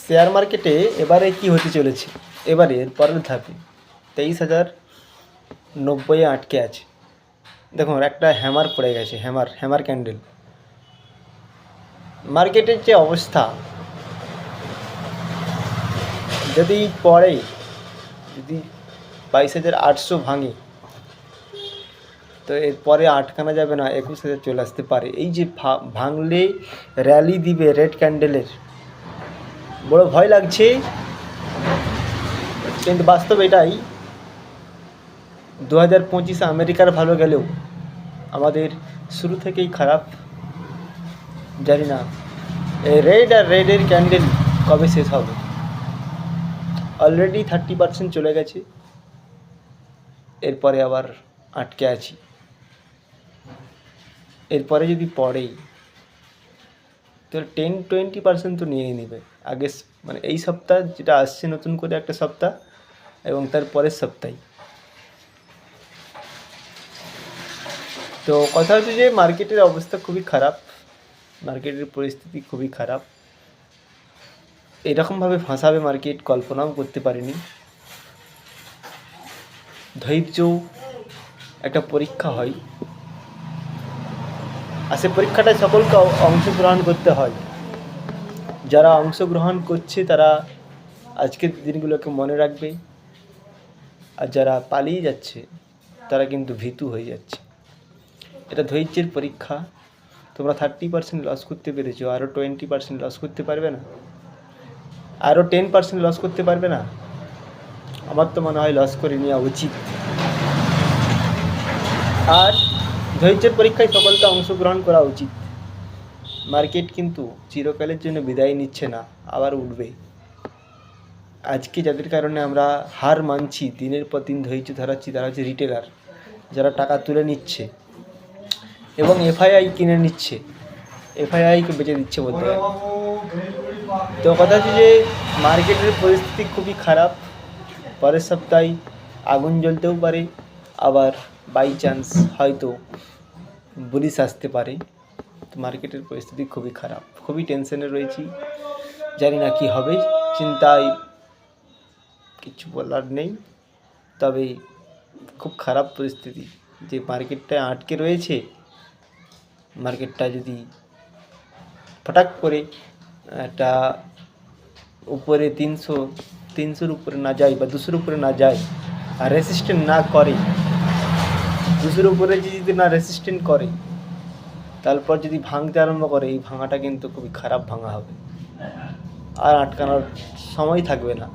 Share মার্কেটে এবারে কি হতে চলেছে, এবারে এর পরের ধাপে 23,090 আটকে আছে। দেখুন একটা হ্যামার পড়ে গেছে, হ্যামার ক্যান্ডেল। মার্কেটের যে অবস্থা, যদি পরে যদি 22,800 ভাঙে, তো এরপরে আটকানো যাবে না, 21,000 চলে আসতে পারে। এই যে ভাঙলে র্যালি দিবে রেড ক্যান্ডেলের, বড় ভয় লাগছে। কিন্তু বাস্তব এটাই, 2025 আমেরিকার ভালো গেলেও আমাদের শুরু থেকেই খারাপ। জানি না এই রেড আর রেডের ক্যান্ডেল কবে শেষ হবে। অলরেডি 30% চলে গেছে, এরপরে আবার আটকে আছি। এরপরে যদি পড়েই তো 10-20% তো নিয়েই নেবে আগে, মানে এই সপ্তাহ যেটা আসছে নতুন করে একটা সপ্তাহ, এবং তার পরের সপ্তাহে। তো কথা হচ্ছে যে মার্কেটের অবস্থা খুবই খারাপ, মার্কেটের পরিস্থিতি খুবই খারাপ। এরকমভাবে ফাঁসাবে মার্কেট কল্পনাও করতে পারিনি। ধৈর্য একটা পরীক্ষা হয়, আর সে পরীক্ষাটায় সকলকে অংশগ্রহণ করতে হয়। যারা অংশগ্রহণ করছে তারা আজকের দিনগুলোকে মনে রাখবে, আর যারা পালিয়ে যাচ্ছে তারা কিন্তু ভীতু হয়ে যাচ্ছে। এটা ধৈর্যের পরীক্ষা। তোমরা 30% লস করতে পেরেছো, আরও 20% লস করতে পারবে না? আরও 10% লস করতে পারবে না? আমার তো মনে হয় লস করে নেওয়া উচিত। আর ধৈর্যের পরীক্ষায় সকলকে অংশগ্রহণ করা উচিত। মার্কেট কিন্তু চিরকালের জন্য বিদায় নিচ্ছে না, আবার উঠবে। আজকে যাদের কারণে আমরা হার মানছি, দিনের পর দিন ধৈর্য ধরাচ্ছি, তারা হচ্ছে রিটেলার, যারা টাকা তুলে নিচ্ছে এবং এফআইআই কিনে নিচ্ছে, এফআইআইকে বেচে দিচ্ছে বলতে পারে। তো কথা হচ্ছে যে মার্কেটের পরিস্থিতি খুবই খারাপ। পরের সপ্তাহে আগুন জ্বলতেও পারে, আবার বাই চান্স হয়তো বুলিশ আসতে পারে। তো মার্কেটের পরিস্থিতি খুবই খারাপ, খুবই টেনশনে রয়েছি, জানি না কী হবে। চিন্তায় কিছু বলার নেই, তবে খুব খারাপ পরিস্থিতি যে মার্কেটটা আটকে রয়েছে। মার্কেটটা যদি হঠাৎ করে একটা উপরে 300-300-র উপরে না যায় বা 200-র উপরে না যায়, আর রেসিস্টেন্ট না করে, 200-র উপরে যদি না রেসিস্টেন্ট করে, তারপর যদি ভাঙতে আরম্ভ করে, এই ভাঙাটা কিন্তু খুবই খারাপ ভাঙা হবে, আর আটকানোর সময় থাকবে না।